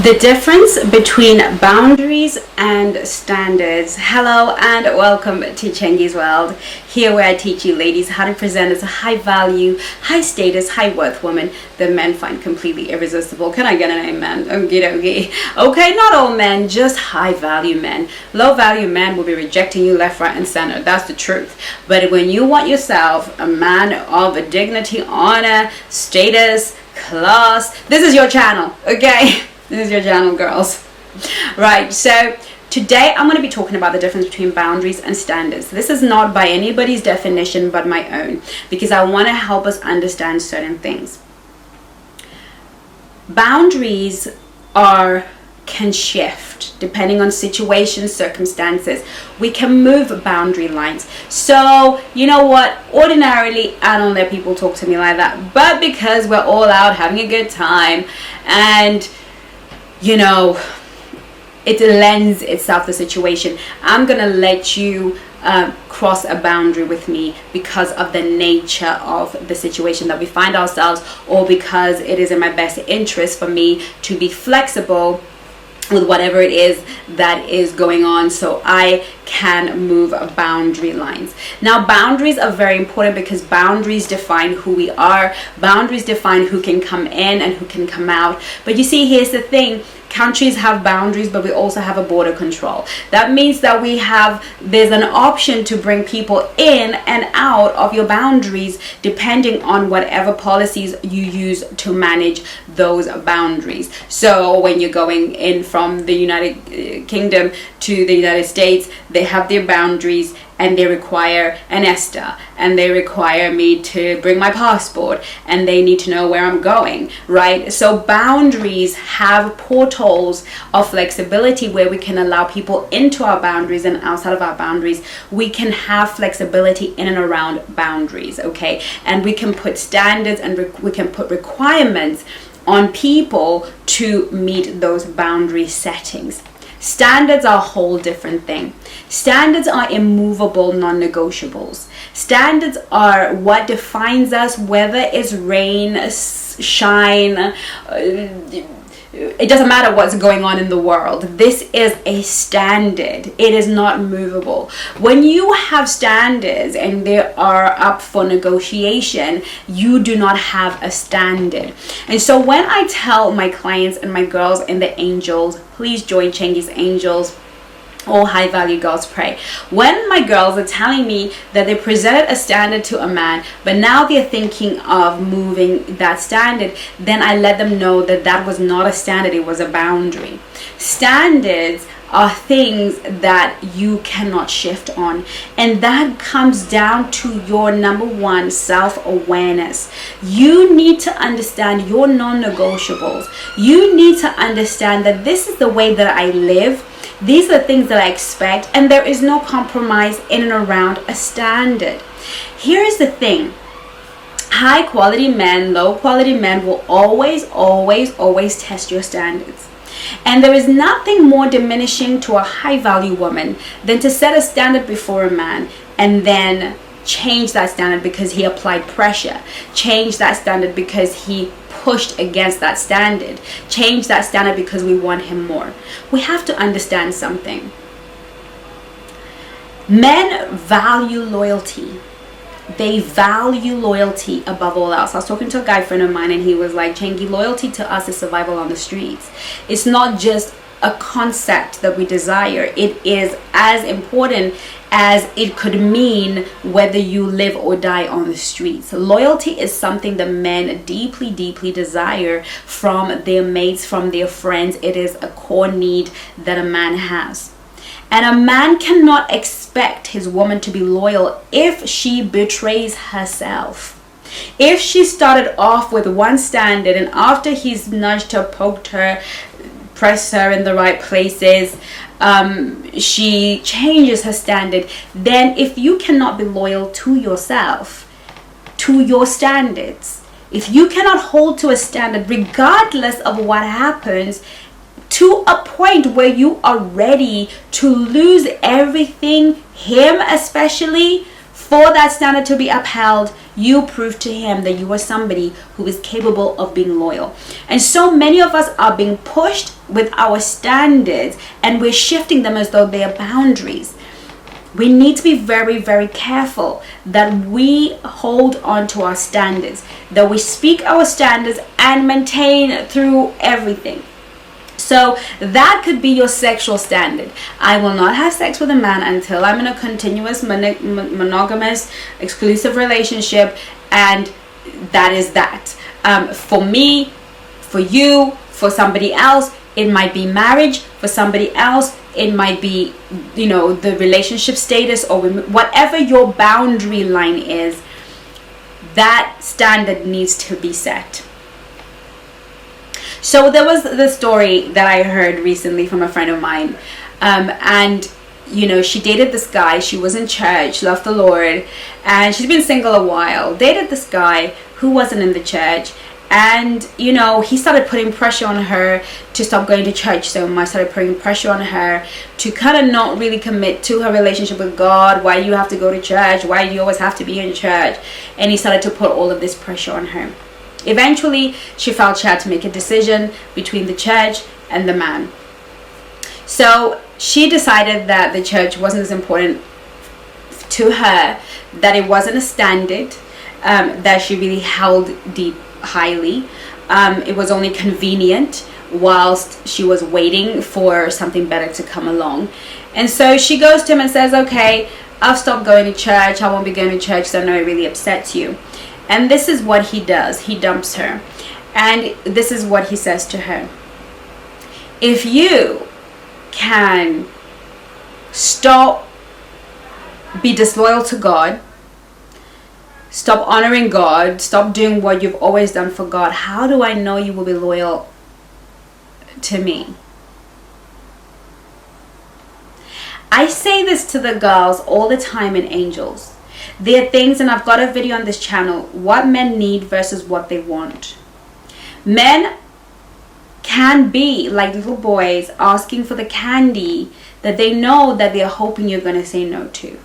The difference between boundaries and standards. Hello and welcome to Chengi's World. Here where I teach you ladies how to present as a high value, high status, high worth woman that men find completely irresistible. Can I get an amen? Okie dokie. Okay, not all men, just high value men. Low value men will be rejecting you left, right, and center. That's the truth. But when you want yourself a man of dignity, honor, status, class, this is your channel, okay? This is your channel, girls. Right, so today I'm going to be talking about the difference between boundaries and standards. This is not by anybody's definition but my own, because I want to help us understand certain things. Boundaries can shift depending on situations, circumstances. We can move boundary lines. So you know what, ordinarily I don't let people talk to me like that, but because we're all out having a good time and you know, it lends itself to the situation, I'm gonna let you cross a boundary with me because of the nature of the situation that we find ourselves, or because it is in my best interest for me to be flexible with whatever it is that is going on, so I can move boundary lines. Now, boundaries are very important because boundaries define who we are. Boundaries define who can come in and who can come out. But you see, here's the thing. Countries have boundaries, but we also have a border control. That means that there's an option to bring people in and out of your boundaries depending on whatever policies you use to manage those boundaries. So when you're going in from the United Kingdom to the United States, they have their boundaries and they require an ESTA and they require me to bring my passport and they need to know where I'm going, right? So boundaries have portals of flexibility where we can allow people into our boundaries and outside of our boundaries. We can have flexibility in and around boundaries, okay? And we can put standards and we can put requirements on people to meet those boundary settings. Standards are a whole different thing. Standards are immovable non-negotiables. Standards are what defines us, whether it's rain, shine, it doesn't matter what's going on in the world. This is a standard. It is not movable. When you have standards and they are up for negotiation, you do not have a standard. And so when I tell my clients and my girls and the angels, please join Chengi's Angels, all high value girls pray. When my girls are telling me that they presented a standard to a man, but now they're thinking of moving that standard, then I let them know that that was not a standard, it was a boundary. Standards are things that you cannot shift on, and that comes down to your number one, self-awareness. You need to understand your non-negotiables. You need to understand that this is the way that I live. These are things that I expect, and there is no compromise in and around a standard. Here is the thing. High quality men, low quality men will always test your standards. And there is nothing more diminishing to a high value woman than to set a standard before a man and then change that standard because he applied pressure, change that standard because he pushed against that standard, change that standard because we want him more. We have to understand something. Men value loyalty. They value loyalty above all else. I was talking to a guy friend of mine and he was like, Chengi, loyalty to us is survival on the streets. It's not just a concept that we desire. It is as important as it could mean whether you live or die on the streets. Loyalty is something that men deeply desire from their mates, from their friends. It is a core need that a man has. And a man cannot expect his woman to be loyal if she betrays herself. If she started off with one standard and after he's nudged her, poked her, pressed her in the right places, she changes her standard, then if you cannot be loyal to yourself, to your standards, if you cannot hold to a standard regardless of what happens, to a point where you are ready to lose everything, him especially, For that standard to be upheld, you prove to him that you are somebody who is capable of being loyal. And so many of us are being pushed with our standards, and we're shifting them as though they are boundaries. We need to be very, very careful that we hold on to our standards, that we speak our standards and maintain through everything. So that could be your sexual standard. I will not have sex with a man until I'm in a continuous monogamous exclusive relationship, and that is that. For me, for you, for somebody else, it might be marriage. For somebody else, it might be, the relationship status, or whatever your boundary line is. That standard needs to be set. So there was the story that I heard recently from a friend of mine, and she dated this guy. She was in church, loved the Lord, and she's been single a while. Dated this guy who wasn't in the church, and he started putting pressure on her to stop going to church so much. Started putting pressure on her to kind of not really commit to her relationship with God. Why do you have to go to church? Why do you always have to be in church? And he started to put all of this pressure on her. Eventually, she felt she had to make a decision between the church and the man. So she decided that the church wasn't as important to her, that it wasn't a standard that she really held highly. It was only convenient whilst she was waiting for something better to come along. And so she goes to him and says, okay, I've stopped going to church. I won't be going to church, so I know it really upsets you. And this is what he does. He dumps her. And this is what he says to her. If you can be disloyal to God, stop honoring God, stop doing what you've always done for God, how do I know you will be loyal to me? I say this to the girls all the time in Angels. There are things, and I've got a video on this channel, what men need versus what they want. Men can be like little boys asking for the candy that they know that they're hoping you're going to say no to.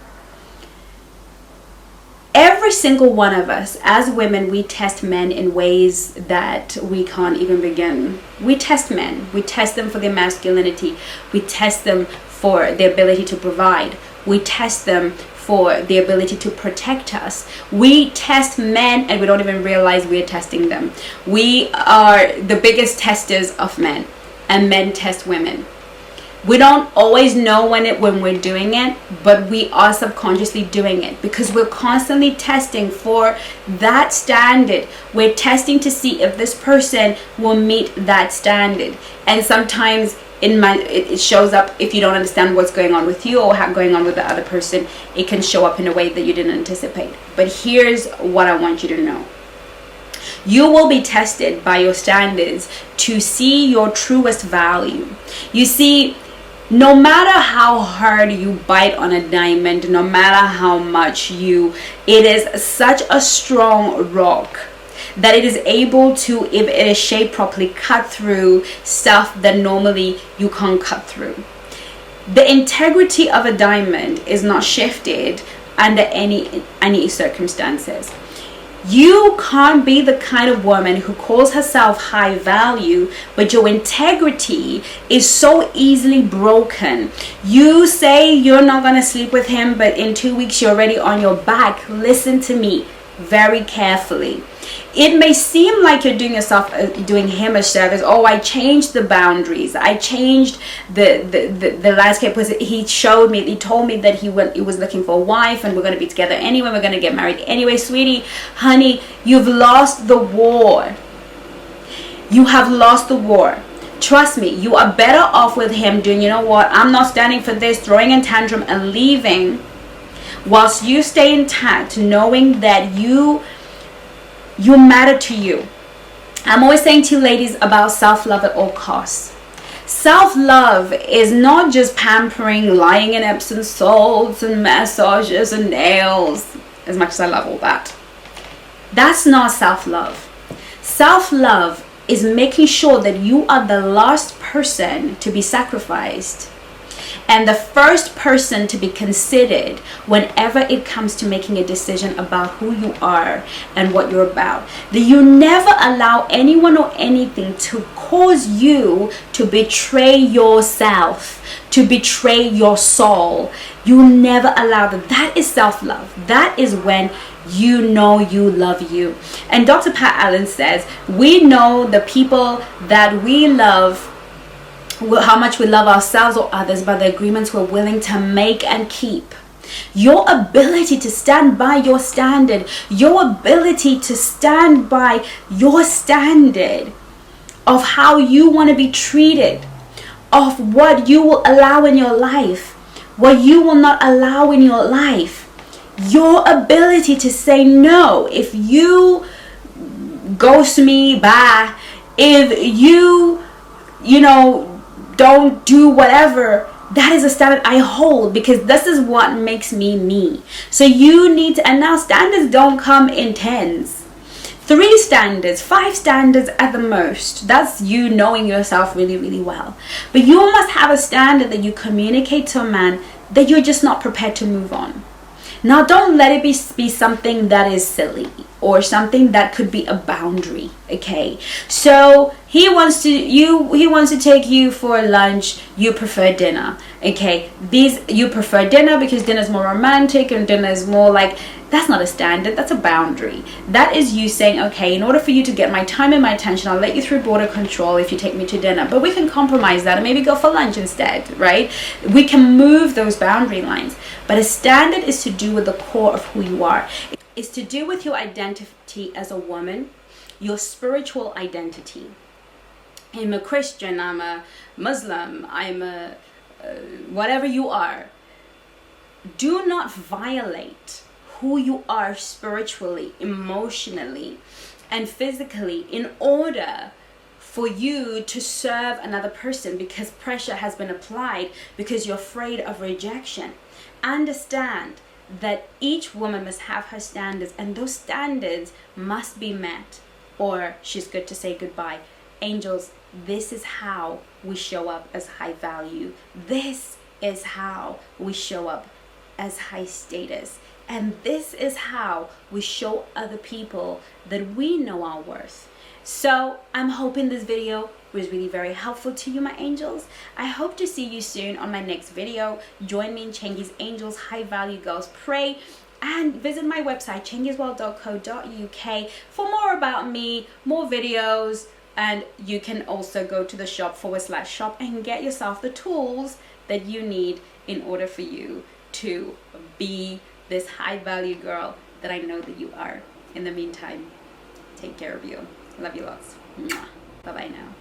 Every single one of us as women, we test men in ways that we can't even begin. We test men. We test them for their masculinity. We test them for their ability to provide. We test them for the ability to protect us. We test men and we don't even realize we're testing them. We are the biggest testers of men, and men test women. We don't always know when we're doing it, but we are subconsciously doing it because we're constantly testing for that standard. We're testing to see if this person will meet that standard. And sometimes it shows up if you don't understand what's going on with you or what's going on with the other person. It can show up in a way that you didn't anticipate. But here's what I want you to know. You will be tested by your standards to see your truest value. You see, no matter how hard you bite on a diamond, no matter how much it is such a strong rock that it is able to, if it is shaped properly, cut through stuff that normally you can't cut through. The integrity of a diamond is not shifted under any circumstances. You can't be the kind of woman who calls herself high value, but your integrity is so easily broken. You say you're not going to sleep with him, but in 2 weeks you're already on your back. Listen to me very carefully. It may seem like you're doing him a service. Oh, I changed the boundaries. I changed the landscape because he told me that he was looking for a wife and we're going to be together anyway. We're going to get married anyway. Sweetie, honey, you've lost the war. You have lost the war. Trust me, you are better off with him doing, you know what, I'm not standing for this, throwing a tantrum and leaving, whilst you stay intact, knowing that you matter to you. I'm always saying to you ladies about self-love at all costs. Self-love is not just pampering, lying in Epsom salts and massages and nails, as much as I love all that. That's not self-love. Self-love is making sure that you are the last person to be sacrificed. and the first person to be considered whenever it comes to making a decision about who you are and what you're about. That you never allow anyone or anything to cause you to betray yourself, to betray your soul. You never allow that. That is self-love. That is when you know you love you. And Dr. Pat Allen says, we know the people that we love, how much we love ourselves or others, by the agreements we're willing to make and keep. Your ability to stand by your standard, your ability to stand by your standard of how you want to be treated, of what you will allow in your life, what you will not allow in your life. Your ability to say no. If you ghost me, bye. If you don't do whatever, that is a standard I hold, because this is what makes me me. So you need to, and now standards don't come in tens. 3 standards, 5 standards at the most. That's you knowing yourself really, really well. But you must have a standard that you communicate to a man that you're just not prepared to move on. Now, don't let it be something that is silly or something that could be a boundary, okay? So he wants to take you for lunch. You prefer dinner, okay? You prefer dinner because dinner is more romantic and dinner is more like, that's not a standard, that's a boundary. That is you saying, okay, in order for you to get my time and my attention, I'll let you through border control if you take me to dinner, but we can compromise that and maybe go for lunch instead, right? We can move those boundary lines. But a standard is to do with the core of who you are. It's to do with your identity as a woman, your spiritual identity. I'm a Christian, I'm a Muslim, I'm a whatever you are. Do not violate who you are spiritually, emotionally, and physically in order for you to serve another person, because pressure has been applied, because you're afraid of rejection. Understand that each woman must have her standards, and those standards must be met, or she's good to say goodbye. Angels, this is how we show up as high value. This is how we show up as high status. And this is how we show other people that we know our worth. So I'm hoping this video was really very helpful to you, my angels. I hope to see you soon on my next video. Join me in Chengi's Angels High Value Girls Pray, and visit my website chengisworld.co.uk for more about me, more videos, and you can also go to the shop/shop and get yourself the tools that you need in order for you to be this high value girl that I know that you are. In the meantime, take care of you. Love you lots. Bye bye now.